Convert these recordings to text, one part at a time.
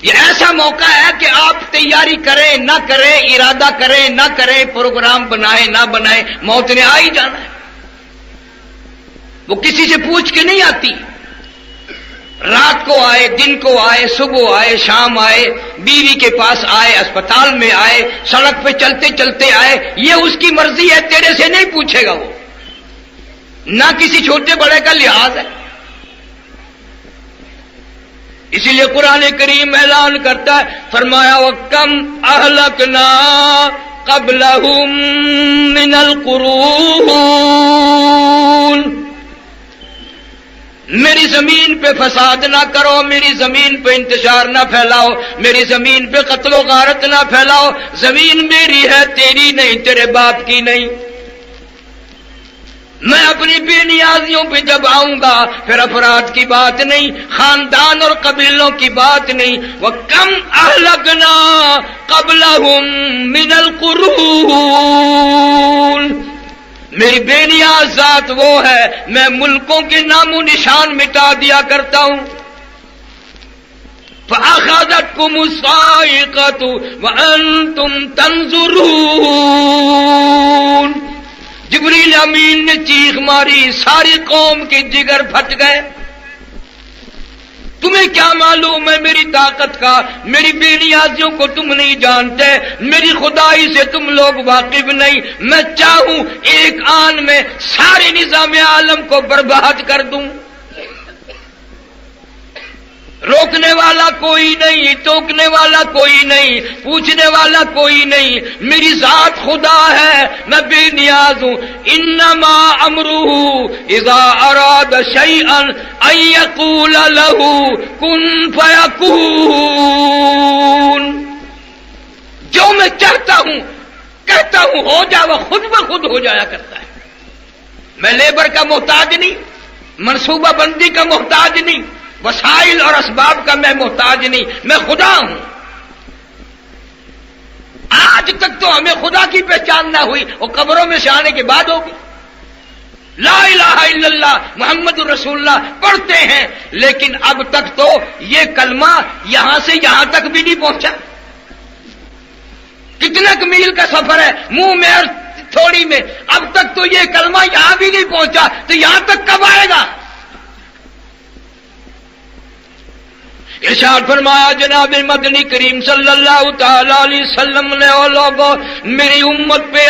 یہ ایسا موقع ہے کہ آپ تیاری کریں نہ کریں، ارادہ کریں نہ کریں، پروگرام بنائیں نہ بنائیں، موت نے آ ہی جانا ہے۔ وہ کسی سے پوچھ کے نہیں آتی، رات کو آئے، دن کو آئے، صبح آئے، شام آئے، بیوی کے پاس آئے، اسپتال میں آئے، سڑک پہ چلتے چلتے آئے، یہ اس کی مرضی ہے، تیرے سے نہیں پوچھے گا وہ، نہ کسی چھوٹے بڑے کا لحاظ ہے۔ اسی لیے قرآن کریم اعلان کرتا ہے، فرمایا وَكَمْ أَهْلَكْنَا قَبْلَهُمْ مِنَ الْقُرُونِ، میری زمین پہ فساد نہ کرو، میری زمین پہ انتشار نہ پھیلاؤ، میری زمین پہ قتل و غارت نہ پھیلاؤ، زمین میری ہے، تیری نہیں، تیرے باپ کی نہیں۔ میں اپنی بے نیازیوں پہ جب آؤں گا پھر افراد کی بات نہیں، خاندان اور قبیلوں کی بات نہیں۔ وَكَمْ أَهْلَكْنَا قَبْلَهُمْ مِنَ الْقُرُونِ، میری بے نیاز ذات وہ ہے، میں ملکوں کے نام و نشان مٹا دیا کرتا ہوں۔ فَأَخَذَتْكُمُ الصَّاعِقَةُ وَأَنْتُمْ تَنظُرُونَ، جبریل امین نے چیخ ماری، ساری قوم کے جگر پھٹ گئے۔ تمہیں کیا معلوم ہے میری طاقت کا، میری بے نیازیوں کو تم نہیں جانتے، میری خدائی سے تم لوگ واقف نہیں۔ میں چاہوں ایک آن میں سارے نظام عالم کو برباد کر دوں، روکنے والا کوئی نہیں، ٹوکنے والا کوئی نہیں، پوچھنے والا کوئی نہیں۔ میری ذات خدا ہے، میں بے نیاز ہوں۔ انما امرہ اذا اراد شیئا ان یقول له کن فیکون، جو میں چاہتا ہوں کہتا ہوں ہو جا، وہ خود بخود ہو جایا کرتا ہے۔ میں لیبر کا محتاج نہیں، منصوبہ بندی کا محتاج نہیں، وسائل اور اسباب کا میں محتاج نہیں، میں خدا ہوں۔ آج تک تو ہمیں خدا کی پہچان نہ ہوئی، وہ قبروں میں سے آنے کے بعد ہوگی۔ لا الہ الا اللہ محمد رسول اللہ پڑھتے ہیں، لیکن اب تک تو یہ کلمہ یہاں سے یہاں تک بھی نہیں پہنچا۔ کتنا میل کا سفر ہے، منہ میں اور تھوڑی میں، اب تک تو یہ کلمہ یہاں بھی نہیں پہنچا، تو یہاں تک کب آئے گا؟ ارشاد فرمایا جناب مدنی کریم صلی اللہ تعالی علیہ وسلم نے، او لوگوں میری امت پہ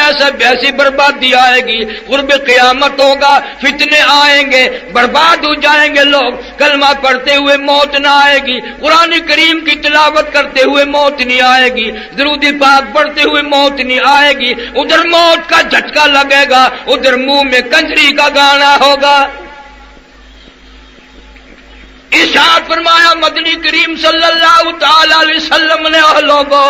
ایسی بربادی آئے گی، قرب قیامت ہوگا، فتنے آئیں گے، برباد ہو جائیں گے لوگ، کلمہ پڑھتے ہوئے موت نہ آئے گی، قرآن کریم کی تلاوت کرتے ہوئے موت نہیں آئے گی، درود پاک پڑھتے ہوئے موت نہیں آئے گی، ادھر موت کا جھٹکا لگے گا، ادھر منہ میں کنجری کا گانا ہوگا۔ ارشاد فرمایا مدنی کریم صلی اللہ تعالی علیہ وسلم نے، او لوگوں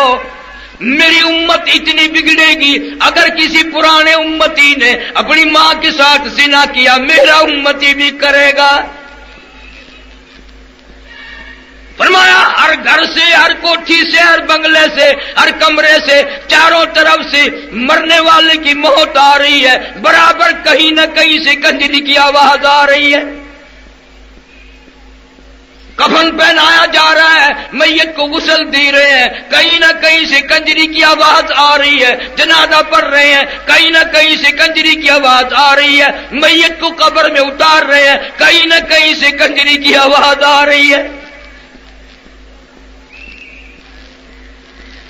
میری امت اتنی بگڑے گی، اگر کسی پرانے امتی نے اپنی ماں کے ساتھ زنا کیا میرا امتی بھی کرے گا۔ فرمایا ہر گھر سے، ہر کوٹھی سے، ہر بنگلے سے، ہر کمرے سے، چاروں طرف سے مرنے والے کی موت آ رہی ہے، برابر کہیں نہ کہیں سے کنجری کی آواز آ رہی ہے، کفن پہنایا جا رہا ہے، میت کو غسل دے رہے ہیں، کہیں نہ کہیں سے کنجری کی آواز آ رہی ہے، جنازہ پڑھ رہے ہیں، کہیں نہ کہیں سے کنجری کی آواز آ رہی ہے، میت کو قبر میں اتار رہے ہیں، کہیں نہ کہیں سے کنجری کی آواز آ رہی ہے۔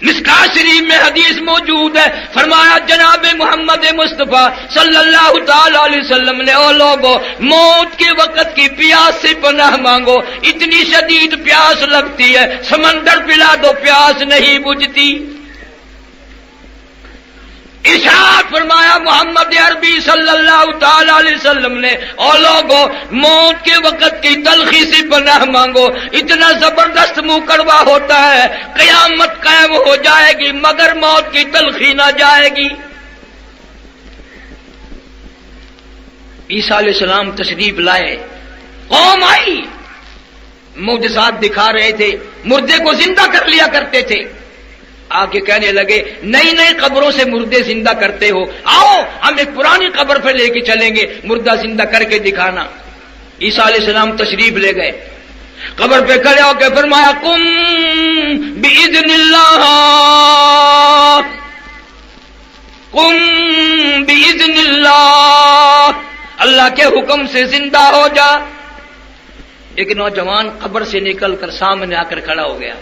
مشکاہ شریف میں حدیث موجود ہے، فرمایا جناب محمد مصطفیٰ صلی اللہ تعالی علیہ وسلم نے، او لوگوں موت کے وقت کی پیاس سے پناہ مانگو، اتنی شدید پیاس لگتی ہے، سمندر پلا دو پیاس نہیں بجھتی۔ ارشاد فرمایا محمد عربی صلی اللہ تعالی علیہ وسلم نے، او لوگوں موت کے وقت کی تلخی سے پناہ مانگو، اتنا زبردست منہ کڑوا ہوتا ہے، قیامت قائم ہو جائے گی مگر موت کی تلخی نہ جائے گی۔ عیسیٰ علیہ السلام تشریف لائے، قوم آئی، معجزات دکھا رہے تھے، مردے کو زندہ کر لیا کرتے تھے، آ کے کہنے لگے نئی نئی قبروں سے مردے زندہ کرتے ہو، آؤ ہم ایک پرانی قبر پہ لے کے چلیں گے، مردہ زندہ کر کے دکھانا۔ عیسیٰ علیہ السلام تشریف لے گئے، قبر پہ کھڑے ہو کے فرمایا قم باذن اللہ، قم باذن اللہ، اللہ کے حکم سے زندہ ہو جا۔ ایک نوجوان قبر سے نکل کر سامنے آ کر کھڑا ہو گیا۔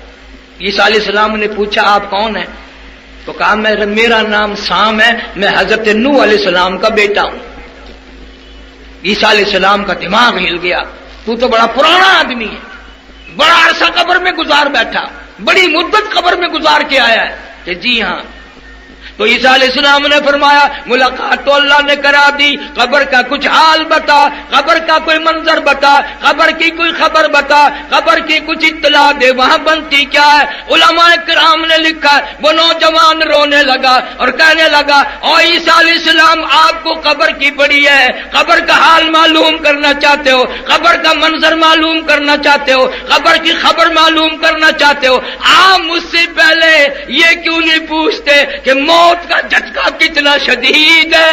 عیسیٰ علیہ السلام نے پوچھا آپ کون ہیں؟ تو کہا میرا نام سام ہے، میں حضرت نوح علیہ السلام کا بیٹا ہوں۔ عیسیٰ علیہ السلام کا دماغ ہل گیا، تو بڑا پرانا آدمی ہے، بڑا عرصہ قبر میں گزار بیٹھا، بڑی مدت قبر میں گزار کے آیا ہے کہ جی ہاں۔ تو عیسیٰ علیہ السلام نے فرمایا ملاقات تو اللہ نے کرا دی، قبر کا کچھ حال بتا، قبر کا کوئی منظر بتا، قبر کی کوئی خبر بتا، قبر کی کچھ اطلاع دے، وہاں بنتی کیا ہے؟ علماء کرام نے لکھا وہ نوجوان رونے لگا اور کہنے لگا او عیسیٰ علیہ السلام آپ کو قبر کی پڑی ہے، قبر کا حال معلوم کرنا چاہتے ہو، قبر کا منظر معلوم کرنا چاہتے ہو، قبر کی خبر معلوم کرنا چاہتے ہو، آپ مجھ سے پہلے یہ کیوں نہیں پوچھتے کہ موت کا جھٹکا کتنا شدید ہے؟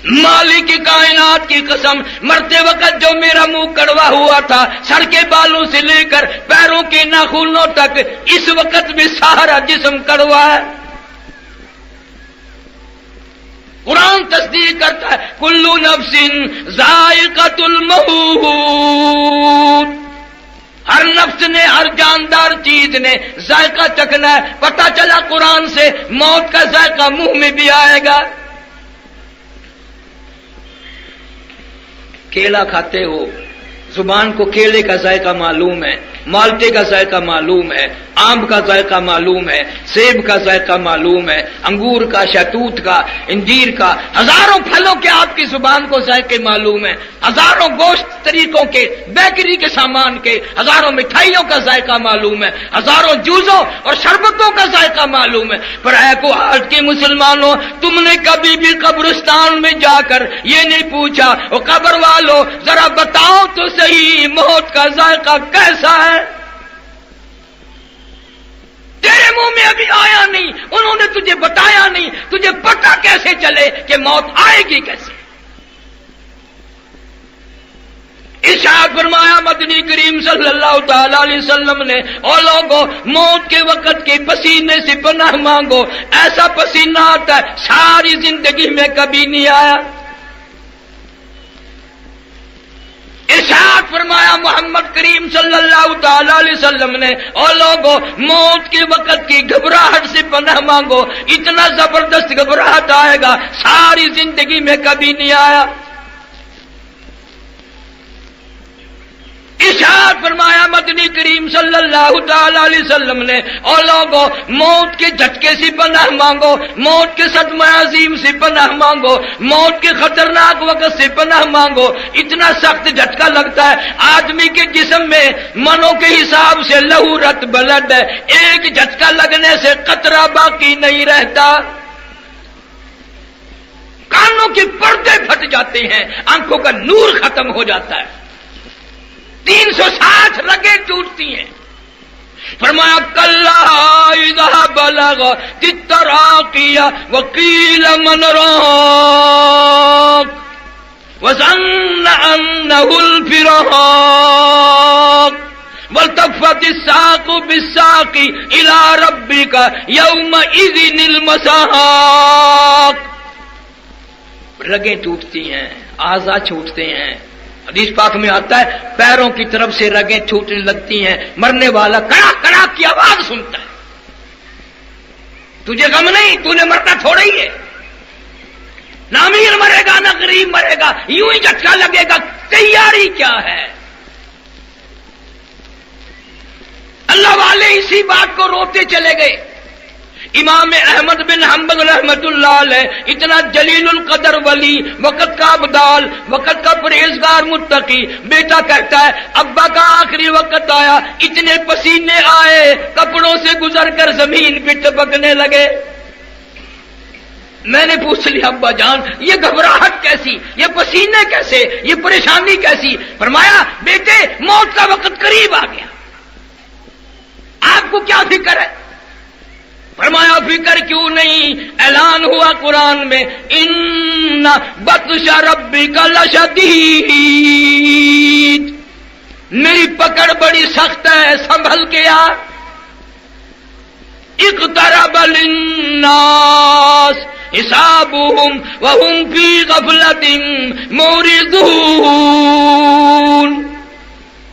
مالک کی کائنات کی قسم، مرتے وقت جو میرا منہ کڑوا ہوا تھا سر کے بالوں سے لے کر پیروں کے ناخنوں تک، اس وقت بھی سارا جسم کڑوا ہے۔ قرآن تصدیق کرتا ہے کلو نفس ذائقۃ الموت، ہر نفس نے، ہر جاندار چیز نے ذائقہ چکھنا ہے۔ پتہ چلا قرآن سے موت کا ذائقہ منہ میں بھی آئے گا۔ کیلا کھاتے ہو، زبان کو کیلے کا ذائقہ معلوم ہے، مالٹے کا ذائقہ معلوم ہے، آم کا ذائقہ معلوم ہے، سیب کا ذائقہ معلوم ہے، انگور کا، شہتوت کا، انجیر کا، ہزاروں پھلوں کے آپ کی زبان کو ذائقے معلوم ہے، ہزاروں گوشت طریقوں کے، بیکری کے سامان کے، ہزاروں مٹھائیوں کا ذائقہ معلوم ہے، ہزاروں جوسوں اور شربتوں کا ذائقہ معلوم ہے۔ پر اے کو آج کے مسلمانوں، تم نے کبھی بھی قبرستان میں جا کر یہ نہیں پوچھا او قبر والوں ذرا بتاؤ تو صحیح موت کا ذائقہ کیسا ہے؟ تیرے منہ میں ابھی آیا نہیں، انہوں نے تجھے بتایا نہیں، تجھے پتہ کیسے چلے کہ موت آئے گی کیسے؟ ارشاد فرمایا مدنی کریم صلی اللہ تعالی علیہ وسلم نے او لوگوں موت کے وقت کے پسینے سے پناہ مانگو، ایسا پسینہ آتا ہے ساری زندگی میں کبھی نہیں آیا۔ ارشاد فرمایا محمد کریم صلی اللہ تعالی علیہ وسلم نے او لوگوں موت کے وقت کی گھبراہٹ سے پناہ مانگو، اتنا زبردست گھبراہٹ آئے گا ساری زندگی میں کبھی نہیں آیا۔ ارشاد فرمایا مدنی کریم صلی اللہ تعالی علیہ وسلم نے او لوگوں موت کے جھٹکے سے پناہ مانگو، موت کے صدمہ عظیم سے پناہ مانگو، موت کے خطرناک وقت سے پناہ مانگو۔ اتنا سخت جھٹکا لگتا ہے آدمی کے جسم میں منوں کے حساب سے لہو رت بلڈ ہے، ایک جھٹکا لگنے سے قطرہ باقی نہیں رہتا، کانوں کے پردے پھٹ جاتے ہیں، آنکھوں کا نور ختم ہو جاتا ہے، 360 رگیں ٹوٹتی ہیں۔ فرمایا کلا اذا بلغ التراقی وقیل من راق وظن انه الفراق والتفت الساق بالساق الى ربك يومئذ المساق۔ رگیں ٹوٹتی ہیں، اعضاء چھوٹتے ہیں، حدیث پاک میں آتا ہے پیروں کی طرف سے رگیں ٹوٹنے لگتی ہیں، مرنے والا کڑاک کڑاک کی آواز سنتا ہے۔ تجھے غم نہیں، تو نے مرنا تھوڑا ہی ہے، نہ امیر مرے گا نہ غریب مرے گا، یوں ہی جھٹکا لگے گا، تیاری کیا ہے؟ اللہ والے اسی بات کو روتے چلے گئے۔ امام احمد بن حنبل رحمت اللہ علیہ اتنا جلیل القدر ولی، وقت کا ابدال، وقت کا پرہیزگار متقی، بیٹا کہتا ہے ابا کا آخری وقت آیا، اتنے پسینے آئے کپڑوں سے گزر کر زمین پہ ٹپکنے لگے۔ میں نے پوچھ لیا ابا جان یہ گھبراہٹ کیسی، یہ پسینے کیسے، یہ پریشانی کیسی؟ فرمایا بیٹے موت کا وقت قریب آ گیا، آپ کو کیا فکر ہے؟ فرمایا فکر کیوں نہیں، اعلان ہوا قرآن میں ان بطش ربک لشدید، میری پکڑ بڑی سخت ہے، سنبھل کے آ. اقترب للناس حسابهم وهم في غفلة معرضون،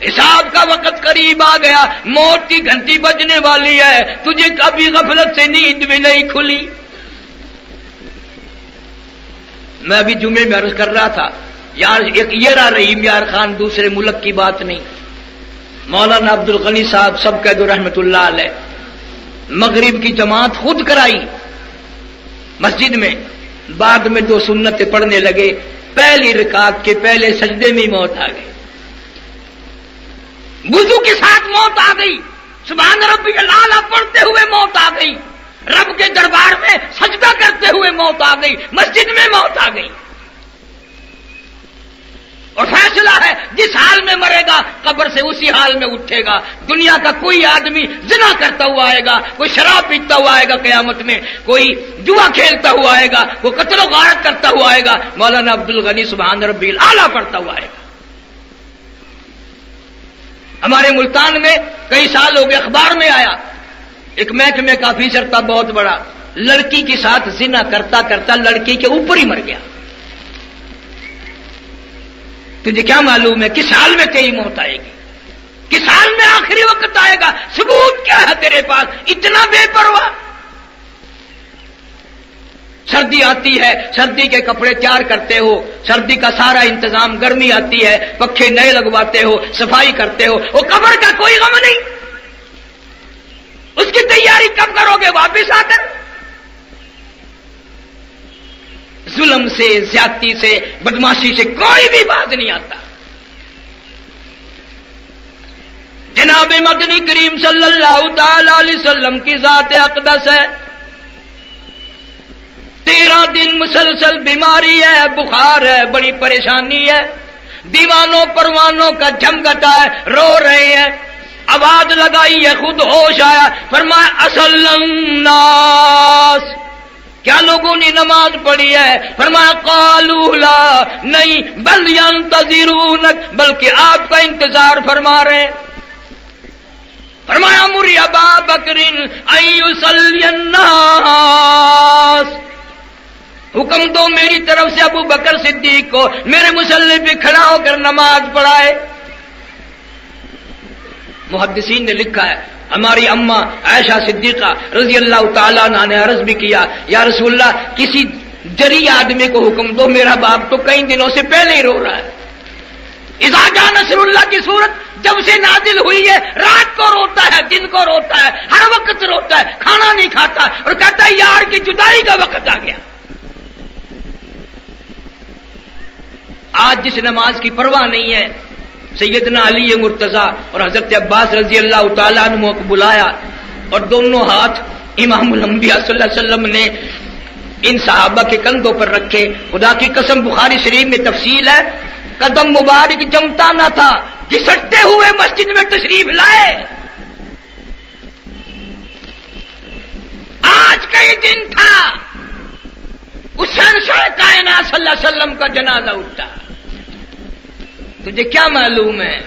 حساب کا وقت قریب آ گیا، موت کی گھنٹی بجنے والی ہے، تجھے کبھی غفلت سے نیند بھی نہیں کھلی. میں ابھی جمعے میں عرض کر رہا تھا یار، ایک یہ رحیم یار خان دوسرے ملک کی بات نہیں، مولانا عبد الغنی صاحب سب کہہ دو رحمت اللہ علیہ، مغرب کی جماعت خود کرائی مسجد میں، بعد میں 2 سنتیں پڑھنے لگے، پہلی رکعت کے پہلے سجدے میں موت آ گئی، وضو کے ساتھ موت آ گئی، سبحان ربی الاعلیٰ پڑھتے ہوئے موت آ گئی، رب کے دربار میں سجدہ کرتے ہوئے موت آ گئی، مسجد میں موت آ گئی. اور فیصلہ ہے جس حال میں مرے گا قبر سے اسی حال میں اٹھے گا. دنیا کا کوئی آدمی زنا کرتا ہوا آئے گا، کوئی شراب پیتا ہوا آئے گا قیامت میں، کوئی جوا کھیلتا ہوا آئے گا، کوئی قتل و غارت کرتا ہوا آئے گا، مولانا عبد الغنی سبحان ربی الاعلیٰ پڑھتا ہوا آئے گا. ہمارے ملتان میں کئی سال ہو گئے، اخبار میں آیا ایک محکمے کا آفیسر تھا بہت بڑا، لڑکی کے ساتھ زنا کرتا کرتا لڑکی کے اوپر ہی مر گیا. تجھے کیا معلوم ہے کس حال میں تیری موت آئے گی، کس حال میں آخری وقت آئے گا؟ ثبوت کیا ہے تیرے پاس؟ اتنا بے پرواہ. سردی آتی ہے، سردی کے کپڑے تیار کرتے ہو، سردی کا سارا انتظام، گرمی آتی ہے پکھے نئے لگواتے ہو، صفائی کرتے ہو، وہ قبر کا کوئی غم نہیں. اس کی تیاری کب کرو گے؟ واپس آ کر. ظلم سے، زیادتی سے، بدماشی سے کوئی بھی باز نہیں آتا. جناب مدنی کریم صلی اللہ تعالی علیہ وسلم کی ذات اقدس ہے، 13 دن مسلسل بیماری ہے، بخار ہے، بڑی پریشانی ہے، دیوانوں پروانوں کا جھمگٹا ہے، رو رہے ہیں. آواز لگائی ہے، خود ہوش آیا، فرمایا اصل الناس، کیا لوگوں نے نماز پڑھی ہے؟ فرمایا قالوا لا، نہیں، بل ينتظرونک، بلکہ آپ کا انتظار فرما رہے ہیں. فرمایا مری ابا بکر ان یصلی الناس، حکم دو میری طرف سے ابو بکر صدیق کو میرے مصلی پہ کھڑا ہو کر نماز پڑھائے. محدثین نے لکھا ہے ہماری اماں عائشہ صدیقہ رضی اللہ تعالیٰ عنہ نے عرض بھی کیا، یا رسول اللہ کسی جری آدمی کو حکم دو، میرا باپ تو کئی دنوں سے پہلے ہی رو رہا ہے. اذا جاء نصر اللہ کی صورت جب سے نازل ہوئی ہے، رات کو روتا ہے، دن کو روتا ہے، ہر وقت روتا ہے، کھانا نہیں کھاتا اور کہتا ہے یار کی جدائی کا وقت آ گیا. آج جس نماز کی پرواہ نہیں ہے، سیدنا علی مرتضیٰ اور حضرت عباس رضی اللہ تعالیٰ عنہ کو بلایا اور دونوں ہاتھ امام الانبیاء صلی اللہ علیہ وسلم نے ان صحابہ کے کندھوں پر رکھے. خدا کی قسم بخاری شریف میں تفصیل ہے، قدم مبارک جمتا نہ تھا، گھسٹتے ہوئے مسجد میں تشریف لائے. آج کا یہ دن تھا، اس شہنشاہ کائنات صلی اللہ علیہ وسلم کا جنازہ اٹھا. تجھے کیا معلوم ہے؟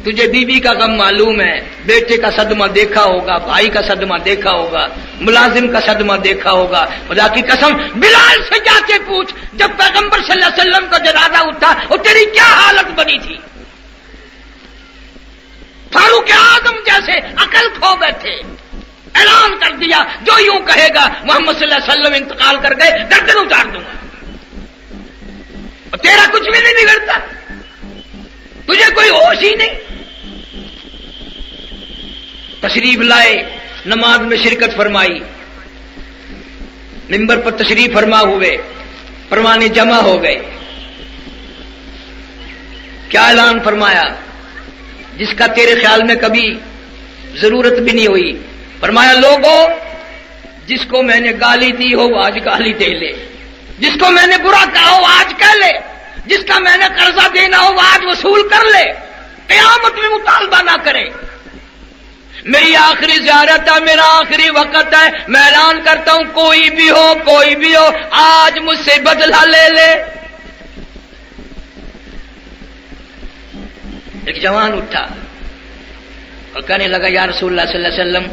تجھے بیوی کا غم معلوم ہے، بیٹے کا صدمہ دیکھا ہوگا، بھائی کا صدمہ دیکھا ہوگا، ملازم کا صدمہ دیکھا ہوگا. خدا کی قسم بلال سے جا کے پوچھ، جب پیغمبر صلی اللہ علیہ وسلم کا جنازہ اٹھا اور تیری کیا حالت بنی تھی؟ فاروق اعظم جیسے عقل کھو گئے تھے. اعلان کر دیا جو یوں کہے گا محمد صلی اللہ علیہ وسلم انتقال کر گئے، گردن اتار دوں گا. اور تیرا کچھ بھی نہیں بگڑتا، تجھے کوئی ہوش ہی نہیں. تشریف لائے، نماز میں شرکت فرمائی، منبر پر تشریف فرما ہوئے، پروانے جمع ہو گئے. کیا اعلان فرمایا جس کا تیرے خیال میں کبھی ضرورت بھی نہیں ہوئی؟ فرمایا لوگوں، جس کو میں نے گالی دی ہو وہ آج گالی دے لے، جس کو میں نے برا کہا ہو آج کہہ لے، جس کا میں نے قرضہ دینا ہو وہ آج وصول کر لے، قیامت میں مطالبہ نہ کرے. میری آخری زیارت ہے، میرا آخری وقت ہے، میں اعلان کرتا ہوں کوئی بھی ہو آج مجھ سے بدلہ لے لے۔ ایک جوان اٹھا اور کہنے لگا یا رسول اللہ صلی اللہ علیہ وسلم،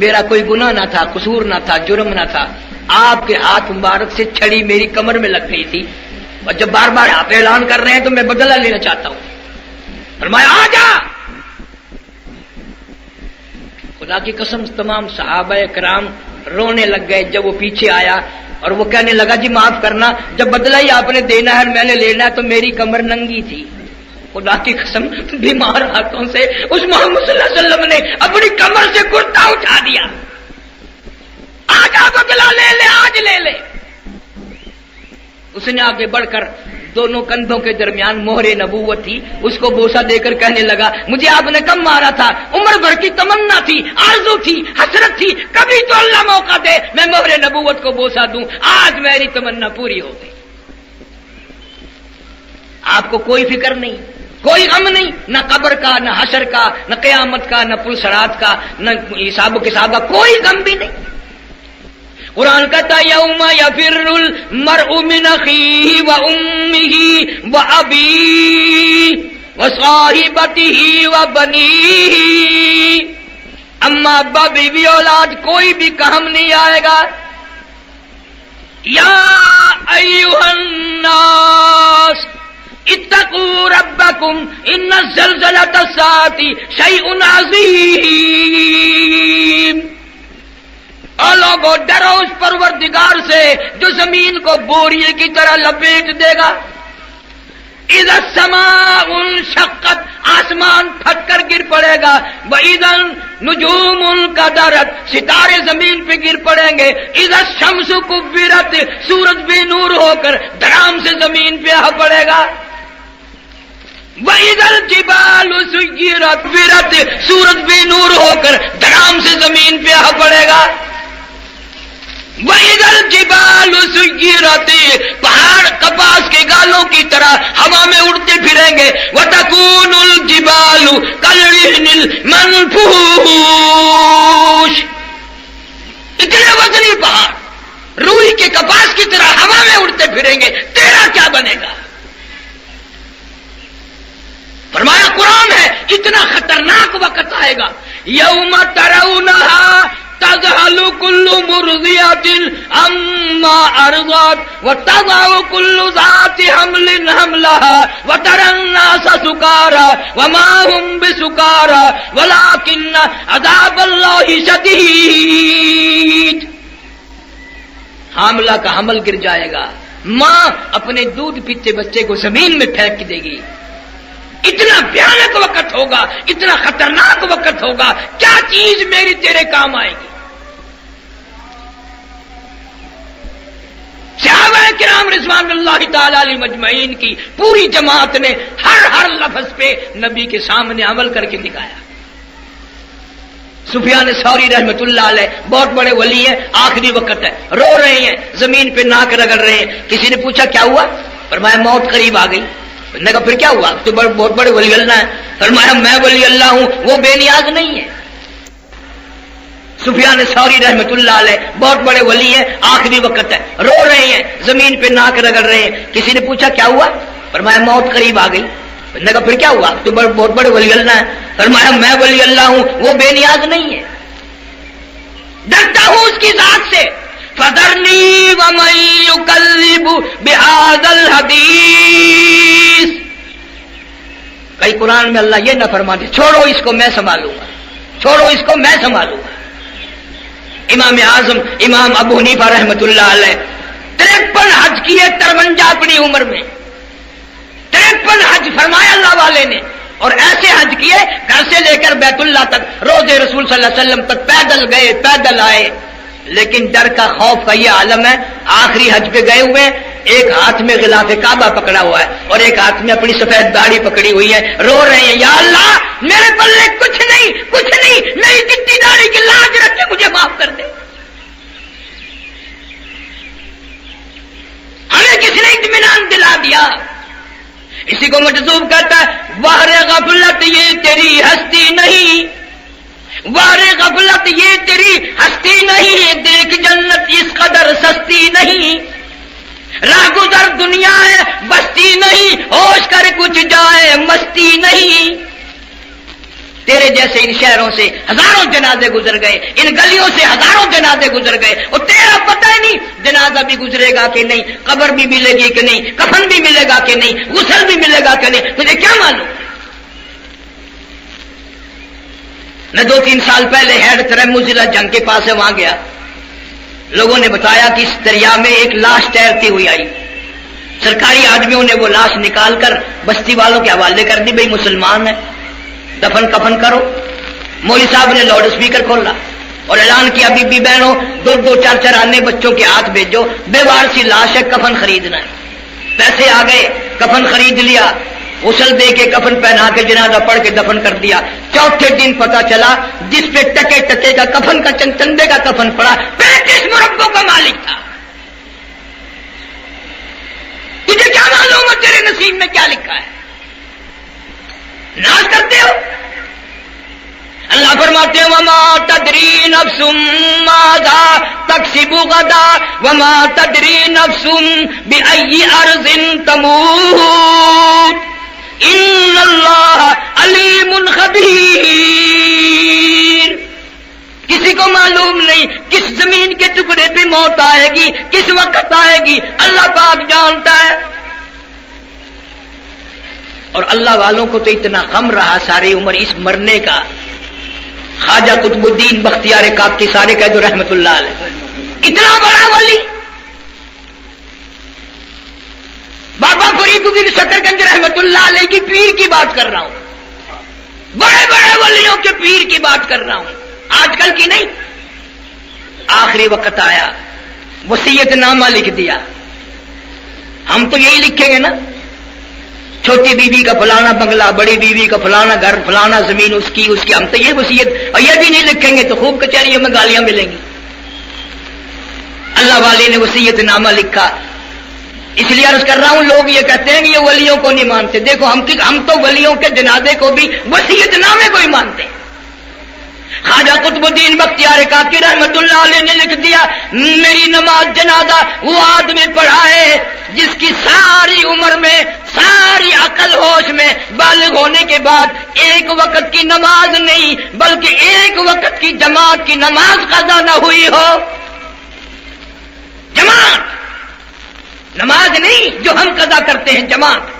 میرا کوئی گناہ نہ تھا، قصور نہ تھا، جرم نہ تھا، آپ کے ہاتھ مبارک سے چھڑی میری کمر میں لگ گئی تھی، اور جب بار بار آپ اعلان کر رہے ہیں تو میں بدلہ لینا چاہتا ہوں۔ فرمایا آ جا۔ خدا کی قسم تمام صحابہ کرام رونے لگ گئے جب وہ پیچھے آیا، اور وہ کہنے لگا جی معاف کرنا، جب بدلہ ہی آپ نے دینا ہے اور میں نے لینا ہے تو میری کمر ننگی تھی۔ خدا کی قسم بیمار ہاتھوں سے اس محمد صلی اللہ علیہ وسلم نے اپنی کمر سے کرتا اٹھا دیا۔ آجا بدلہ لے لے، آج لے لے۔ اس نے آگے بڑھ کر دونوں کندھوں کے درمیان مہر نبوت تھی، اس کو بوسہ دے کر کہنے لگا مجھے آپ نے کم مارا تھا، عمر بھر کی تمنا تھی، آرزو تھی، حسرت تھی، کبھی تو اللہ موقع دے میں مہر نبوت کو بوسہ دوں، آج میری تمنا پوری ہو گئی۔ آپ کو کوئی فکر نہیں، کوئی غم نہیں، نہ قبر کا، نہ حشر کا، نہ قیامت کا، نہ پل صراط کا، نہ حساب و کتاب کا، کوئی غم بھی نہیں۔ قرآن کہتا یوم یفر المرء من اخیہ وامہ وابیہ وصاحبتہ وبنیہ، اما ابا بیوی اولاد کوئی بھی کام نہیں آئے گا۔ یا ایھا الناس اتقوا ربکم ان زلزلۃ الساعۃ شیء عظیم۔ اور لوگوں ڈرو اس پروردگار سے جو زمین کو بوریے کی طرح لپیٹ دے گا۔ اذا السماء انشقت، آسمان پھٹ کر گر پڑے گا۔ واذا النجوم انکدرت، ستارے زمین پہ گر پڑیں گے۔ اذا الشمس کورت، سورج بے نور ہو کر دھڑام سے زمین پہ آ پڑے گا۔ وَإِذَا الْجِبَالُ سُيِّرَتْ، سورج بے نور ہو کر دھڑام سے زمین پہ آ پڑے گا۔ وَإِذَا الْجِبَالُ سُيِّرَتْ، پہاڑ کپاس کے گالوں کی طرح ہوا میں اڑتے پھریں گے۔ وَتَكُونُ الْجِبَالُ كَالْعِهْنِ الْمَنْفُوشِ، اتنے وزنی پہاڑ روئی کے کپاس کی طرح ہوا میں اڑتے پھریں گے، تیرا کیا بنے گا؟ فرمایا قرآن ہے اتنا خطرناک وقت آئے گا، یوم ترونہا تذہل کل مرضیۃ عما ارضعت وتضع کل ذات حمل حملها وترى الناس سکارى وما هم بسکارى ولكن عذاب اللہ شدید۔ حاملہ کا حمل گر جائے گا، ماں اپنے دودھ پیتے بچے کو زمین میں پھینک دے گی۔ اتنا بھیانک وقت ہوگا، اتنا خطرناک وقت ہوگا، کیا چیز میری تیرے کام آئے گی؟ صحابہ کرام رضوان اللہ تعالی علیہ مجمعین کی پوری جماعت نے ہر لفظ پہ نبی کے سامنے عمل کر کے دکھایا۔ سفیان ثوری رحمۃ اللہ علیہ بہت بڑے ولی ہیں، آخری وقت ہے، رو رہے ہیں، زمین پہ ناک رگڑ رہے ہیں۔ کسی نے پوچھا کیا ہوا؟ فرمایا موت قریب آ گئی۔ نے کہا پھر کیا ہوا؟ تو بہت بڑے ولی اللہ ہیں۔ فرمایا میں ولی اللہ ہوں، وہ بے نیاز نہیں ہے۔ سفیان ثوری رحمۃ اللہ علیہ بہت بڑے ولی ہیں، آخری وقت ہے، رو رہے ہیں، زمین پہ ناک رگڑ رہے ہیں۔ کسی نے پوچھا کیا ہوا؟ فرمایا موت قریب آ گئی۔ نے کہا پھر کیا ہوا؟ تو بہت بڑے ولی اللہ ہیں۔ فرمایا میں ولی اللہ ہوں، وہ بے نیاز نہیں ہے۔ ڈرتا ہوں اس کی ذات سے۔ فَذَرْنِي وَمَن يُكَذِّبُ بِهَذَا الْحَدِيثِ، کئی قرآن میں اللہ یہ نہ فرماتے چھوڑو اس کو میں سنبھالوں گا، چھوڑو اس کو میں سنبھالوں گا۔ امام اعظم امام ابو حنیفہ رحمۃ اللہ علیہ 53 حج کیے 53 اپنی عمر میں، 53 حج فرمایا اللہ والے نے، اور ایسے حج کیے گھر سے لے کر بیت اللہ تک، روضے رسول صلی اللہ علیہ وسلم تک پیدل گئے، پیدل آئے۔ لیکن ڈر کا خوف کا یہ عالم ہے، آخری حج پہ گئے ہوئے، ایک ہاتھ میں غلاف کعبہ پکڑا ہوا ہے اور ایک ہاتھ میں اپنی سفید داڑھی پکڑی ہوئی ہے، رو رہے ہیں یا اللہ میرے پلے کچھ نہیں، کچھ نہیں، میری چٹی داڑھی کی لاج رکھ کے مجھے معاف کر دے۔ ہمیں کس نے اطمینان دلا دیا؟ اسی کو مجذوب کہتا ہے بہر غفلت یہ تیری ہستی نہیں، وارے غفلت یہ تیری ہستی نہیں، دیکھ جنت اس قدر سستی نہیں، راہ گزر دنیا ہے بستی نہیں، ہوش کر کچھ جائے مستی نہیں۔ تیرے جیسے ان شہروں سے ہزاروں جنازے گزر گئے، ان گلیوں سے ہزاروں جنازے گزر گئے، اور تیرا پتہ ہی نہیں جنازہ بھی گزرے گا کہ نہیں، قبر بھی ملے گی کہ نہیں، کفن بھی ملے گا کہ نہیں، غسل بھی ملے گا کہ نہیں، تجھے کیا معلوم؟ میں 2-3 سال پہلے ہیڈ ترمزلہ جنگ کے پاس ہے، وہاں گیا، لوگوں نے بتایا کہ اس دریا میں ایک لاش تیرتی ہوئی آئی، سرکاری آدمیوں نے وہ لاش نکال کر بستی والوں کے حوالے کر دی، بھئی مسلمان ہے، دفن کفن کرو۔ مولوی صاحب نے لاؤڈ اسپیکر کھولا اور اعلان کیا، بی بی بہنوں 2-2 4-4 آنے بچوں کے ہاتھ بھیجو، بیوار سی لاش ہے، کفن خریدنا ہے۔ پیسے آ گئے، کفن خرید لیا، غسل دے کے کفن پہنا کے جنازہ پڑھ کے دفن کر دیا۔ چوتھے دن پتا چلا جس پہ ٹکے ٹکے کا کفن کا چندے کا کفن پڑا 35 مربوں کا مالک تھا۔ تجھے کیا معلوم ہے تیرے نصیب میں کیا لکھا ہے؟ ناز کرتے ہو۔ اللہ فرماتے ہیں وما تدری نفس ماذا تکسب غدا وما تدری نفس بأي ارض تموت ان اللہ علیم خبیر۔ کسی کو معلوم نہیں کس زمین کے ٹکڑے پہ موت آئے گی، کس وقت آئے گی، اللہ پاک جانتا ہے۔ اور اللہ والوں کو تو اتنا غم رہا ساری عمر اس مرنے کا۔ خواجہ قطب الدین بختیار کاکی سارے کہہ دو رحمت اللہ علیہ، اتنا بڑا ولی، بابا فرید الدین شکرگنج رحمت اللہ علیہ کی پیر کی بات کر رہا ہوں، بڑے بڑے ولیوں کے پیر کی بات کر رہا ہوں، آج کل کی نہیں۔ آخری وقت آیا، وصیت نامہ لکھ دیا۔ ہم تو یہی لکھیں گے نا، چھوٹی بیوی کا فلانا بنگلہ، بڑی بیوی کا فلانا گھر، فلانا زمین اس کی، ہم تو یہ وصیت، اور یہ بھی نہیں لکھیں گے تو خوب کچہریوں میں گالیاں ملیں گی۔ اللہ والے نے وصیت نامہ لکھا۔ اس لیے عرض کر رہا ہوں، لوگ یہ کہتے ہیں کہ یہ ولیوں کو نہیں مانتے، دیکھو ہم تو ولیوں کے جنازے کو بھی وصیت نامے کو ہی مانتے ہیں۔ خواجہ قطب الدین بختیار کاکی رحمت اللہ علیہ نے لکھ دیا، میری نماز جنازہ وہ آدمی پڑھائے جس کی ساری عمر میں، ساری عقل ہوش میں، بالغ ہونے کے بعد ایک وقت کی نماز نہیں بلکہ ایک وقت کی جماعت کی نماز قضا نہ ہوئی ہو۔ جماعت، نماز نہیں جو ہم قضا کرتے ہیں، جماعت۔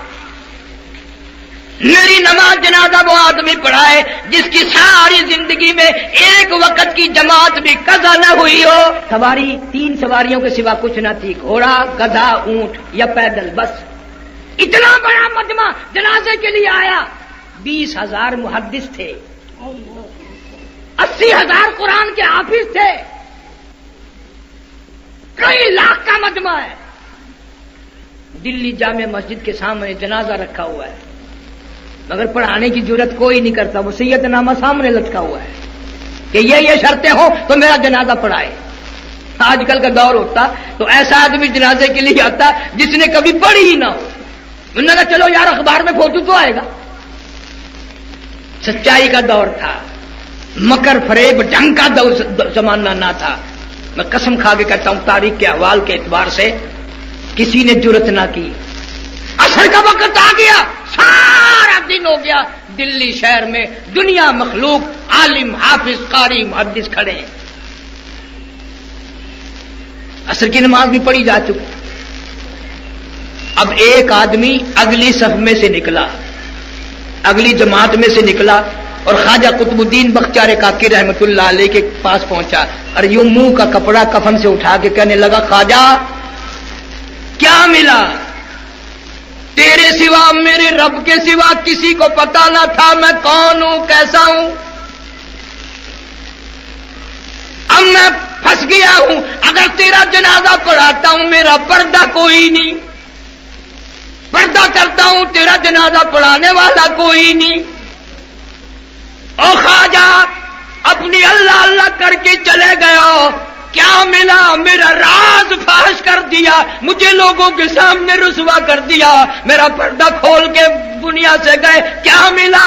میری نماز جنازہ وہ آدمی پڑھائے جس کی ساری زندگی میں ایک وقت کی جماعت بھی قضا نہ ہوئی ہو۔ سواری 3 سواریوں کے سوا کچھ نہ تھی، گھوڑا، گدھا، اونٹ یا پیدل، بس اتنا بڑا مجمع جنازے کے لیے آیا۔ 20,000 محدث تھے، 80,000 قرآن کے حافظ تھے، کئی لاکھ کا مجمع ہے۔ دلی جامع مسجد کے سامنے جنازہ رکھا ہوا ہے، مگر پڑھانے کی ضرورت کوئی نہیں کرتا، وصیت نامہ سامنے لٹکا ہوا ہے کہ یہ شرطیں ہوں تو میرا جنازہ پڑھائے۔ آج کل کا دور ہوتا تو ایسا آدمی جنازے کے لیے آتا جس نے کبھی پڑھی ہی نہ ہو، انہوں نے کہا چلو یار اخبار میں فوٹو تو آئے گا۔ سچائی کا دور تھا، مکر فریب ڈھنگ کا زمانہ نہ تھا۔ میں قسم کھا کے کہتا ہوں تاریخ کے احوال کے اعتبار سے کسی نے جرت نہ کی۔ عصر کا وقت آ گیا، سارا دن ہو گیا، دلی شہر میں دنیا مخلوق، عالم، حافظ، قاری، محدث کھڑے ہیں۔ عصر کی نماز بھی پڑھی جا چکی۔ اب ایک آدمی اگلی صف میں سے نکلا، اگلی جماعت میں سے نکلا اور خواجہ قطب الدین بختیار کاکی رحمت اللہ علیہ کے پاس پہنچا اور یوں منہ کا کپڑا کفن سے اٹھا کے کہنے لگا، خواجہ کیا ملا؟ تیرے سوا، میرے رب کے سوا کسی کو پتا نہ تھا میں کون ہوں، کیسا ہوں۔ اب میں پھنس گیا ہوں، اگر تیرا جنازہ پڑھاتا ہوں میرا پردہ کوئی نہیں، پردہ کرتا ہوں تیرا جنازہ پڑھانے والا کوئی نہیں۔ او خواجہ اپنی اللہ اللہ کر کے چلے گئے ہو، کیا ملا؟ میرا راز فاش کر دیا، مجھے لوگوں کے سامنے رسوا کر دیا، میرا پردہ کھول کے دنیا سے گئے، کیا ملا؟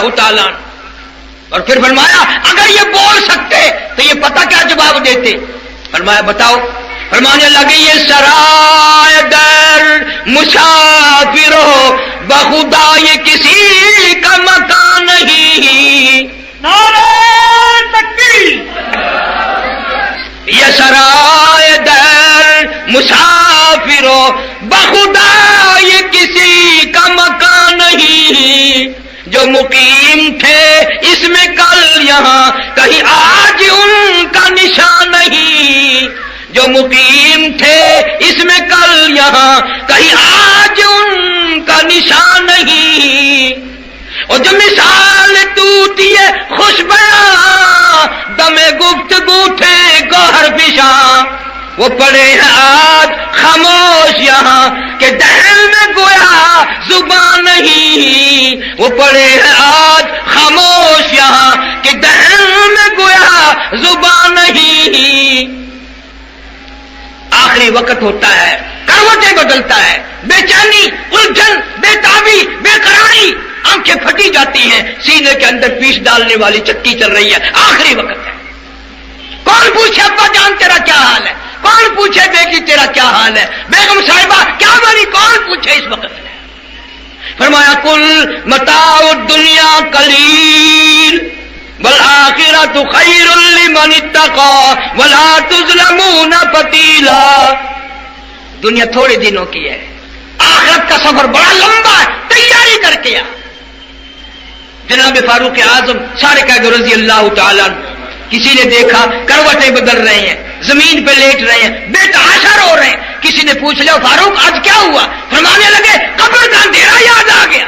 اللہ تعالیٰ عنہ. اور پھر فرمایا اگر یہ بول سکتے تو یہ پتہ کیا جواب دیتے؟ فرمایا بتاؤ. فرمانے لگے یہ سرائے در مسافر ہو بخدا یہ کسی کا مکان نہیں. نعرہ تکبیر. یہ سرائے در مسافر ہو بخدا یہ کسی کا مکان نہیں. جو مقیم تھے اس میں کل یہاں کہیں آج ان کا نشان نہیں. جو مقیم تھے اس میں کل یہاں کہیں آج ان کا نشان نہیں. اور جو مثال ٹوٹی ہے خوش بیاں دم گفتگو تھے گوہر پیشاں. وہ پڑے ہیں آج خاموش یہاں کہ دہل میں گویا زبان نہیں. وہ پڑے ہیں آج خاموش یہاں کہ دہل میں گویا زبان نہیں. آخری وقت ہوتا ہے, کروٹیں بدلتا ہے, بے چینی, الجھن, بے تابی, بے قراری, آنکھیں پھٹی جاتی ہیں, سینے کے اندر پیس ڈالنے والی چکی چل رہی ہے. آخری وقت ہے. کون پوچھے ابا جان تیرا کیا حال ہے؟ کون پوچھے بیٹی تیرا کیا حال ہے؟ بیگم صاحبہ کیا بنی؟ کون پوچھے اس وقت میں؟ فرمایا کل متاع الدنیا قلیل والآخرۃ خیر لمن اتقى ولا تظلمون فتیلا. دنیا تھوڑے دنوں کی ہے, آخرت کا سفر بڑا لمبا ہے, تیاری کر کے آ. جناب فاروق اعظم سارے کہہ رضی اللہ تعالیٰ عنہ, کسی نے دیکھا کروٹیں بدل رہے ہیں, زمین پہ لیٹ رہے ہیں, بے تحاشا رو رہے ہیں. کسی نے پوچھ لیا فاروق آج کیا ہوا؟ فرمانے لگے قبر کا اندھیرا یاد آ گیا.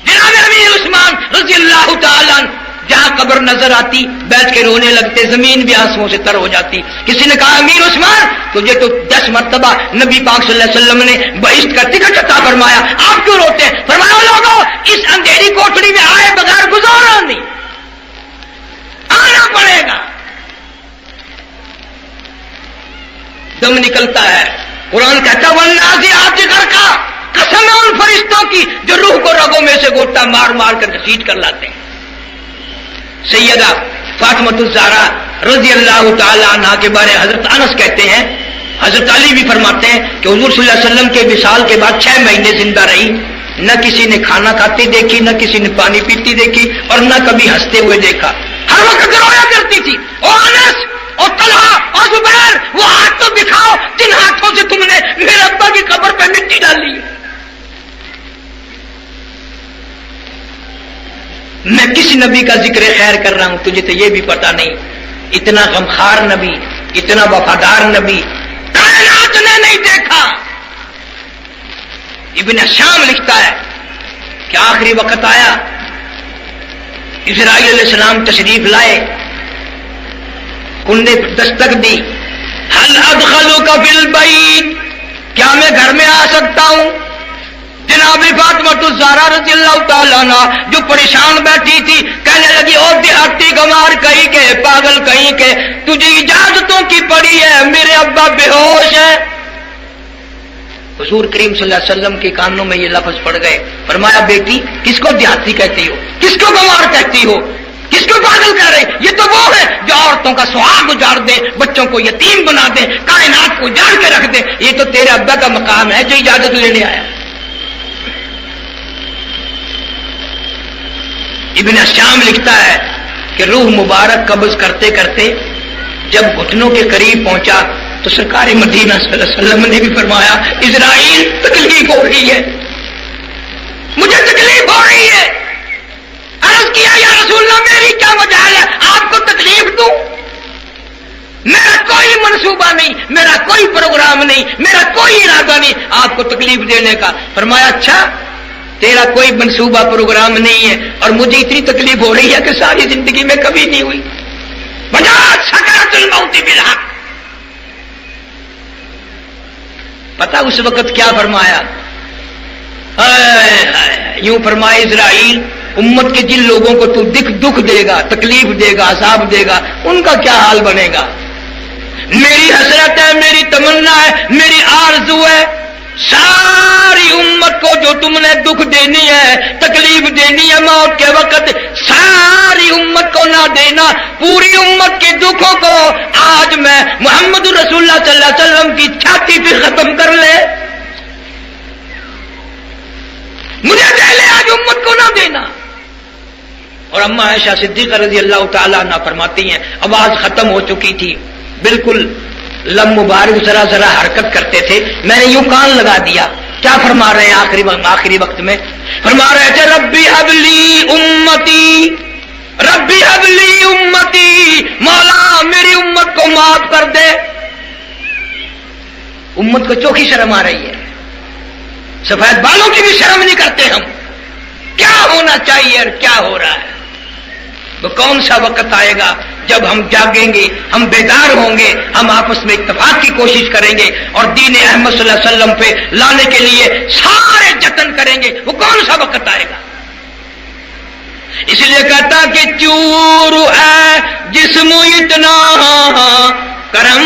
جناب امیر عثمان رضی اللہ تعالیٰ عنہ جہاں قبر نظر آتی بیٹھ کے رونے لگتے, زمین بھی آنسوؤں سے تر ہو جاتی. کسی نے کہا امیر عثمان تجھے تو 10 مرتبہ نبی پاک صلی اللہ علیہ وسلم نے بہشت کا ٹکٹ عطا فرمایا, آپ کیوں روتے ہیں؟ فرمایا لوگوں اس اندھیری کوٹڑی میں آئے بغیر گزارا نہیں, آنا پڑے گا. دم نکلتا ہے. قرآن کہتا والنازعات غرقا, قسم ہے ان فرشتوں کی جو روح کو رگوں میں سے گوٹا مار مار کر گھسیٹ کر لاتے ہیں. سیدہ فاطمۃ الزہرا رضی اللہ تعالی عنہا کے بارے حضرت انس کہتے ہیں, حضرت علی بھی فرماتے ہیں کہ حضور صلی اللہ علیہ وسلم کے وصال کے بعد 6 مہینے زندہ رہی. نہ کسی نے کھانا کھاتے دیکھی, نہ کسی نے پانی پیتی دیکھی, اور نہ کبھی ہنستے ہوئے دیکھا. ہر وقت رویا کرتی تھی. اور انس اور طلحہ اور زبیر وہ ہاتھ تو دکھاؤ جن ہاتھوں سے تم نے میرے ابا کی قبر پہ مٹی ڈالی. میں کس نبی کا ذکر خیر کر رہا ہوں تجھے تو یہ بھی پتا نہیں. اتنا غمخوار نبی, اتنا وفادار نبی کائنات نے نہیں دیکھا. ابن شام لکھتا ہے کہ آخری وقت آیا, اسرائیل علیہ السلام تشریف لائے, کنڈے پر دستک دی, هل ادخلوک فی البیت, کیا میں گھر میں آ سکتا ہوں؟ جناب فاطمۃ الزہرا رضی اللہ تعالیٰ عنہ جو پریشان بیٹھی تھی کہنے لگی او دیہاتی گمار کہیں کے, پاگل کہیں کے, تجھے اجازتوں کی پڑی ہے, میرے ابا بے ہوش ہے. حضور کریم صلی اللہ علیہ وسلم کے کانوں میں یہ لفظ پڑ گئے. فرمایا بیٹی کس کو دیہاتی کہتی ہو, کس کو گمار کہتی ہو, کس کو پاگل کہہ رہے؟ یہ تو وہ ہے جو عورتوں کا سہاگ اجاڑ دے, بچوں کو یتیم بنا دے, کائنات کو اجاڑ کے رکھ دے. یہ تو تیرے ابا کا مقام ہے جو اجازت لینے آیا. ابن شام لکھتا ہے کہ روح مبارک قبض کرتے کرتے جب گھٹنوں کے قریب پہنچا تو سرکار مدینہ صلی اللہ علیہ وسلم نے بھی فرمایا اسرائیل تکلیف ہو رہی ہے, مجھے تکلیف ہو رہی ہے. عرض کیا یا رسول اللہ میری کیا وجہ ہے آپ کو تکلیف دوں؟ میرا کوئی منصوبہ نہیں, میرا کوئی پروگرام نہیں, میرا کوئی ارادہ نہیں آپ کو تکلیف دینے کا. فرمایا اچھا تیرا کوئی منصوبہ پروگرام نہیں ہے اور مجھے اتنی تکلیف ہو رہی ہے کہ ساری زندگی میں کبھی نہیں ہوئی. وجاءت سکرۃ الموت بالحق. پتہ اس وقت کیا فرمایا؟ یوں فرمایا اسرائیل امت کے جن لوگوں کو تو دکھ دے گا, تکلیف دے گا, عذاب دے گا, ان کا کیا حال بنے گا؟ میری حسرت ہے, میری تمنا ہے, میری آرزو ہے ساری امت کو تو تم نے دکھ دینی ہے، تکلیف دینی ہے موت کے وقت، ساری امت کو نہ دینا، پوری امت کے دکھوں کو آج میں محمد رسول اللہ صلی اللہ علیہ وسلم کی چھاتی پہ ختم کر لے، مجھے دے لے، آج امت کو نہ دینا۔ اور اما عائشہ صدیقہ رضی اللہ تعالیٰ عنہ فرماتی ہیں آواز ختم ہو چکی تھی، بالکل لب مبارک ذرا ذرا حرکت کرتے تھے، میں نے یوں کان لگا دیا، کیا فرما رہے ہیں آخری وقت میں؟ فرما رہے تھے ربی حبلی امتی، ربی حبلی امتی، مولا میری امت کو معاف کر دے۔ امت کو چوکھی شرم آ رہی ہے، سفید بالوں کی بھی شرم نہیں کرتے ہم، کیا ہونا چاہیے اور کیا ہو رہا ہے۔ وہ کون سا وقت آئے گا جب ہم جاگیں گے، ہم بیدار ہوں گے، ہم آپس میں اتفاق کی کوشش کریں گے اور دین احمد صلی اللہ علیہ وسلم پہ لانے کے لیے سارے جتن کریں گے، وہ کون سا وقت آئے گا؟ اس لیے کہتا کہ چور ہے جسم اتنا کرم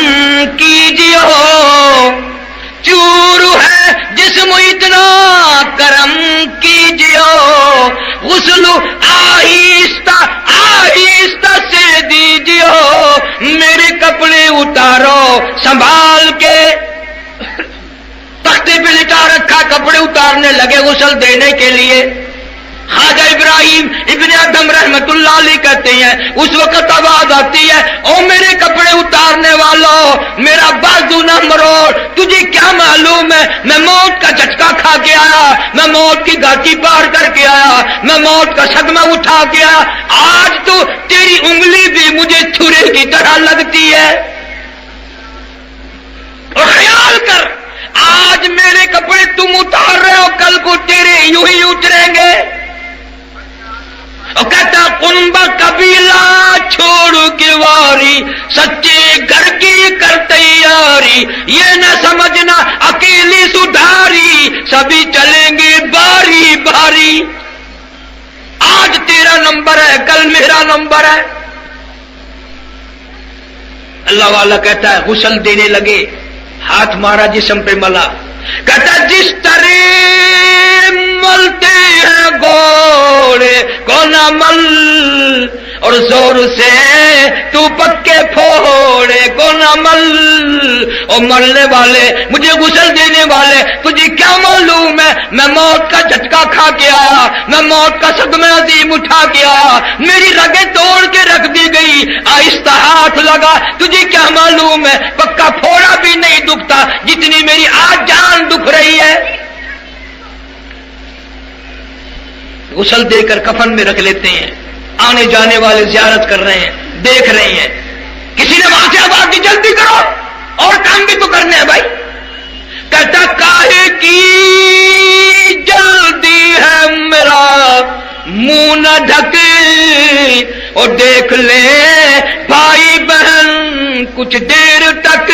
کیجیے، چور ہے جسم اتنا کرم کیجیے، غسل آہستہ آہستہ سے دیجیے، میرے کپڑے اتارو سنبھال کے، تختے پہ لٹا رکھا، کپڑے اتارنے لگے غسل دینے کے لیے۔ خواجہ ابراہیم ابن ادم رحمت اللہ علیہ کہتے ہیں اس وقت آواز آتی ہے او میرے کپڑے اتارنے والوں، میرا بازو نہ مروڑ، تجھے کیا معلوم ہے میں موت کا جھٹکا کھا کے آیا، میں موت کی گھاٹی پار کر کے آیا، میں موت کا صدمہ اٹھا کے آیا، آج تو تیری انگلی بھی مجھے چھرے کی طرح لگتی ہے۔ اور خیال کر آج میرے کپڑے تم اتار رہے ہو، کل کو تیرے یوں ہی اتریں گے۔ اور کہتا کنبا قبیلہ چھوڑ کے واری، سچے گھر کی کر تیاری، یہ نہ سمجھنا اکیلی سدھاری، سبھی چلیں گے باری باری۔ آج تیرا نمبر ہے، کل میرا نمبر ہے۔ اللہ والا کہتا ہے غسل دینے لگے، ہاتھ مارا جسم پہ ملا، کہتا جس طرح ملتے ہیں گھوڑے کو نہ مل، اور زور سے تو پکے پھوڑے کو نہ مل، اور مرنے والے مجھے غسل دینے والے تجھے کیا معلوم ہے میں موت کا جھٹکا کھا کے آیا، میں موت کا صدمہ عظیم اٹھا کے آیا، میری رگیں توڑ کے رکھ دی گئی، آہستہ ہاتھ لگا، تجھے کیا معلوم ہے پکا پھوڑا بھی نہیں دکھتا جتنی میری آج جان دکھ رہی ہے۔ غسل دے کر کفن میں رکھ لیتے ہیں، آنے جانے والے زیارت کر رہے ہیں، دیکھ رہے ہیں، کسی نے وہاں سے آواز دی جلدی کرو اور کام بھی تو کرنے ہیں بھائی۔ کہتا کاہے کی جلدی ہے میرا منہ نہ ڈھکے، اور دیکھ لے بھائی بہن کچھ دیر تک،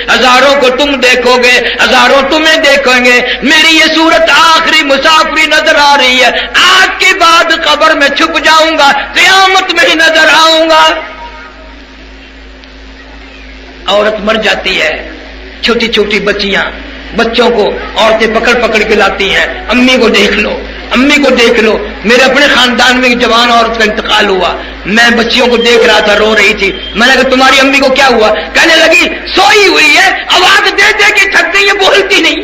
ہزاروں کو تم دیکھو گے، ہزاروں تمہیں دیکھیں گے، میری یہ صورت آخری مسافری نظر آ رہی ہے، آج کے بعد قبر میں چھپ جاؤں گا، قیامت میں ہی نظر آؤں گا۔ عورت مر جاتی ہے، چھوٹی چھوٹی بچیاں، بچوں کو عورتیں پکڑ پکڑ کے لاتی ہیں، امی کو دیکھ لو، امی کو دیکھ لو۔ میرے اپنے خاندان میں ایک جوان عورت کا انتقال ہوا، میں بچیوں کو دیکھ رہا تھا، رو رہی تھی، میں نے کہا تمہاری امی کو کیا ہوا؟ کہنے لگی سوئی ہوئی ہے، آواز دے دے کے تھک گئی ہے، بولتی نہیں،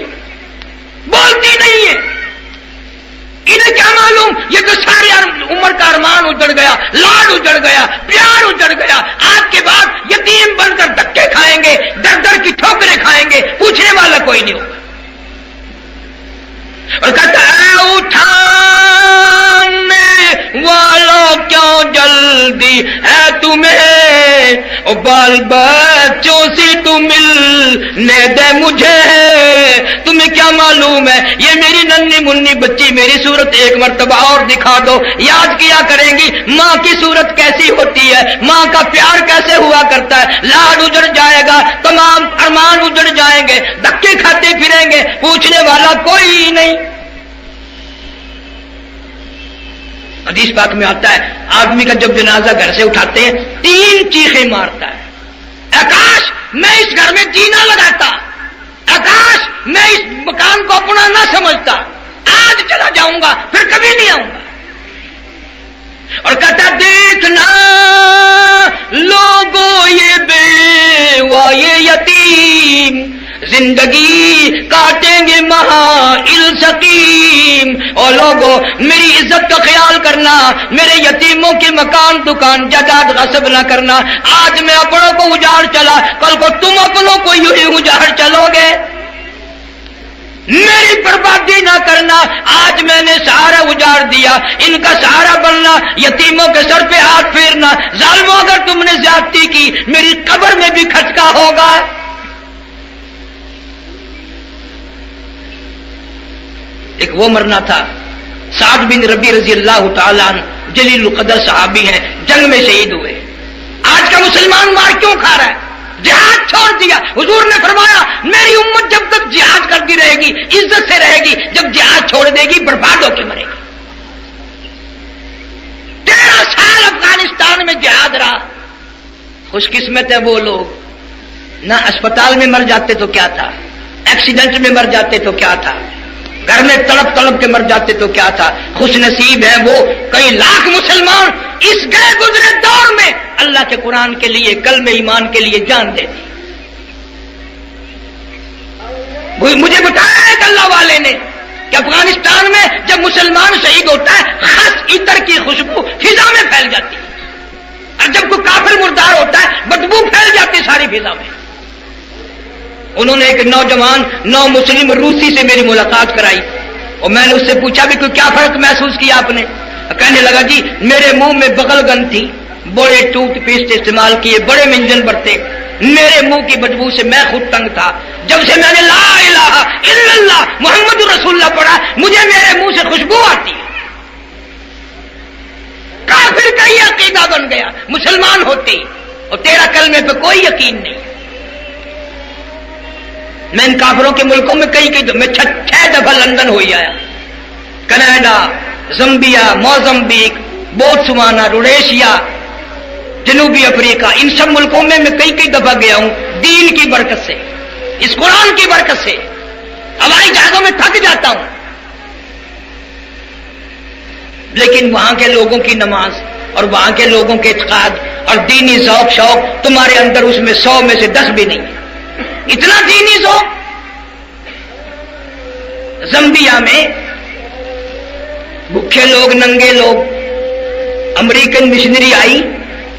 بولتی نہیں ہے۔ انہیں کیا معلوم یہ تو سارے عمر کا ارمان اجڑ گیا، لاڈ اجڑ گیا، پیار اجڑ گیا، آج کے بعد یتیم بن کر دھکے کھائیں گے، در در کی ٹھوکریں کھائیں گے، پوچھنے والا کوئی نہیں ہوگا۔ اور کہتا ہے اٹھانے والوں کیوں جلدی ہے تمہیں، اور بال بچوں سے تم ملنے دے مجھے، تمہیں کیا معلوم ہے یہ میری ننھی منی بچی، میری صورت ایک مرتبہ اور دکھا دو، یاد کیا کریں گی ماں کی صورت کیسی ہوتی ہے، ماں کا پیار کیسے ہوا کرتا ہے، لاڈ اجڑ جائے گا، تمام ارمان اجڑ جائیں گے، دھکے کھاتے پھریں گے، پوچھنے والا کوئی نہیں۔ حدیث پاک میں آتا ہے آدمی کا جب جنازہ گھر سے اٹھاتے ہیں 3 چیخیں مارتا ہے، آکاش میں اس گھر میں جینا لگاتا، آکاش میں اس مکان قرآن کو اپنا نہ سمجھتا، آج چلا جاؤں گا پھر کبھی نہیں آؤں گا. اور کہتا دیکھنا لوگوں یہ بیوہ یہ یتیم زندگی کاٹیں گے مہائل سقیم. اور لوگوں میری عزت کا خیال کرنا، میرے یتیموں کے مکان دکان جائیداد غصب نہ کرنا. آج میں اپنوں کو اجاڑ چلا، کل کو تم اپنوں کو یوں ہی اجاڑ چلو گے. میری بربادی نہ کرنا، آج میں نے سہارا اجاڑ دیا، ان کا سہارا بننا، یتیموں کے سر پہ ہاتھ پھیرنا. ظالموں اگر تم نے زیادتی کی میری قبر میں بھی کھٹکا ہوگا. ایک وہ مرنا تھا سعد بن ربی رضی اللہ تعالیٰ عنہ، جلیل القدر صحابی ہیں، جنگ میں شہید ہوئے. آج کا مسلمان مار کیوں کھا رہا ہے؟ جہاد چھوڑ دیا. حضور نے فرمایا میری امت جب تک جہاد کرتی رہے گی عزت سے رہے گی، جب جہاد چھوڑ دے گی برباد ہو کے مرے گی. 13 سال افغانستان میں جہاد رہا. خوش قسمت ہے وہ لوگ، نہ اسپتال میں مر جاتے تو کیا تھا، ایکسیڈنٹ میں مر جاتے تو کیا تھا، گھر میں تڑپ تڑپ کے مر جاتے تو کیا تھا. خوش نصیب ہے وہ کئی لاکھ مسلمان اس گئے گزرے دور میں اللہ کے قرآن کے لیے، کلمہ ایمان کے لیے جان دیتے. مجھے بتایا ایک اللہ والے نے کہ افغانستان میں جب مسلمان شہید ہوتا ہے خاص عطر کی خوشبو فضا میں پھیل جاتی ہے، اور جب کوئی کافر مردار ہوتا ہے بدبو پھیل جاتی ساری فضا میں. انہوں نے ایک نوجوان نو مسلم روسی سے میری ملاقات کرائی، اور میں نے اس سے پوچھا بھی کوئی کیا فرق محسوس کیا آپ نے؟ کہنے لگا جی میرے منہ میں بغل گن تھی، بڑے ٹوتھ پیسٹ استعمال کیے، بڑے منجن برتے، میرے منہ کی بدبو سے میں خود تنگ تھا. جب سے میں نے لا الہ الا اللہ محمد رسول اللہ پڑھا مجھے میرے منہ سے خوشبو آتی ہے. کافر کا یہ عقیدہ بن گیا مسلمان ہوتے ہی، اور تیرا کلمے پہ کوئی یقین نہیں. میں ان کافروں کے ملکوں میں میں 6 دفعہ لندن ہوئی آیا، کینیڈا، زمبیا، موزمبیق، بوتسوانا، روڈیشیا، جنوبی افریقہ، ان سب ملکوں میں کئی دفعہ گیا ہوں. دین کی برکت سے، اس قرآن کی برکت سے. ہوائی جہازوں میں تھک جاتا ہوں، لیکن وہاں کے لوگوں کی نماز اور وہاں کے لوگوں کے اعتقاد اور دینی ذوق شوق تمہارے اندر اس میں 100 میں سے 10 بھی نہیں. اتنا دینی ذوق. زمبیا میں بھوکے لوگ، ننگے لوگ، امریکن مشنری آئی،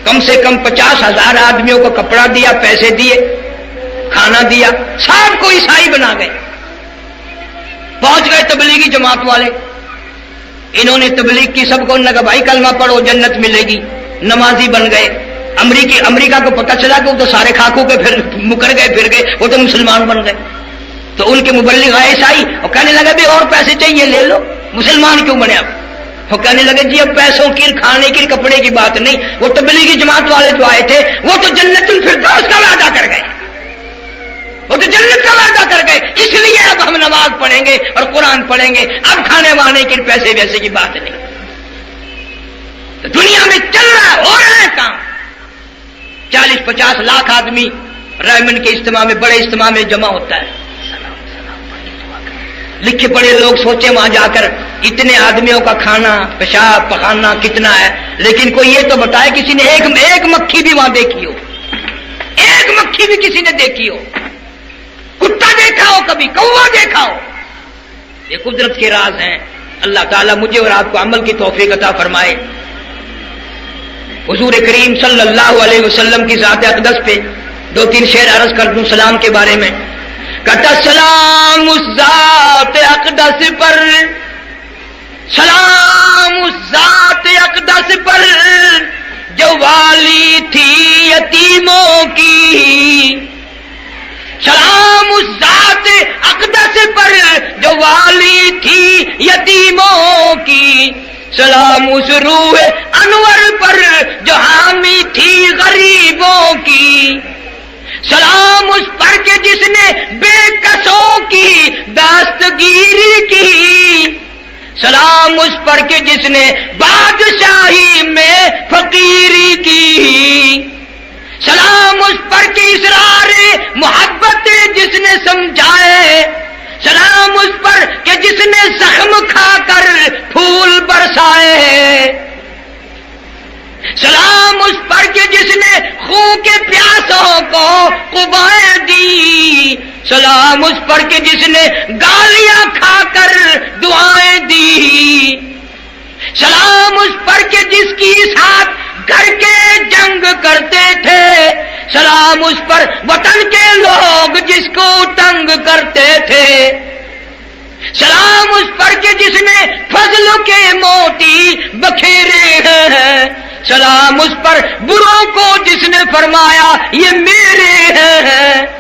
کم سے کم 50,000 آدمیوں کو کپڑا دیا، پیسے دیے، کھانا دیا، سب کو عیسائی بنا گئے. پہنچ گئے تبلیغی جماعت والے، انہوں نے تبلیغ کی، سب کو انہوں نے کہا بھائی کلمہ پڑھو جنت ملے گی. نمازی بن گئے. امریکہ کو پتہ چلا کہ وہ تو سارے خاکوں کے پھر مکر گئے، پھر گئے، وہ تو مسلمان بن گئے. تو ان کے مبلغ آئے عیسائی، اور کہنے لگا بھی اور پیسے چاہیے لے لو، مسلمان کیوں بنے آپ؟ وہ کہنے لگے جی اب پیسوں کی، کھانے کی، کپڑے کی بات نہیں، وہ تبلیغی جماعت والے جو آئے تھے وہ تو جنت الفردوس کا وعدہ کر گئے، وہ تو جنت کا وعدہ کر گئے، اس لیے اب ہم نماز پڑھیں گے اور قرآن پڑھیں گے، اب کھانے وانے کی پیسے ویسے کی بات نہیں. تو دنیا میں چل رہا ہے، ہو رہا ہے کام. 40-50 لاکھ آدمی ریمنڈ کے اجتماع میں، بڑے اجتماع میں جمع ہوتا ہے. لکھے پڑے لوگ سوچے وہاں جا کر اتنے آدمیوں کا کھانا پیشاب پخانا کتنا ہے، لیکن کوئی یہ تو بتائے کسی نے ایک مکھی بھی وہاں دیکھی ہو، ایک مکھی بھی کسی نے دیکھی ہو، کتا دیکھا ہو، کبھی کوا دیکھا ہو. یہ قدرت کے راز ہیں. اللہ تعالیٰ مجھے اور آپ کو عمل کی توفیق عطا فرمائے. حضور کریم صلی اللہ علیہ وسلم کی ذات اقدس پہ 2-3 شعر عرض کر دوں سلام کے بارے میں. کہتا سلام اس ذات اقدس پر، سلام اس ذات اقدس پر جو والی تھی یتیموں کی، سلام اس ذات اقدس پر جو والی تھی یتیموں کی، سلام اس روح انور پر جو حامی تھی غریبوں کی، سلام اس پر کہ جس نے بے کسوں کی دستگیری کی، سلام اس پر کہ جس نے بادشاہی میں فقیری کی، سلام اس پر کہ اسرار محبت جس نے سمجھائے، سلام اس سلام اس پر کہ جس نے گالیاں کھا کر دعائیں دی، سلام اس پر کہ جس کی ساتھ گھر کے جنگ کرتے تھے، سلام اس پر وطن کے لوگ جس کو تنگ کرتے تھے، سلام اس پر کہ جس نے فضل کے موتی بکھیرے ہیں، سلام اس پر بروں کو جس نے فرمایا یہ میرے ہیں۔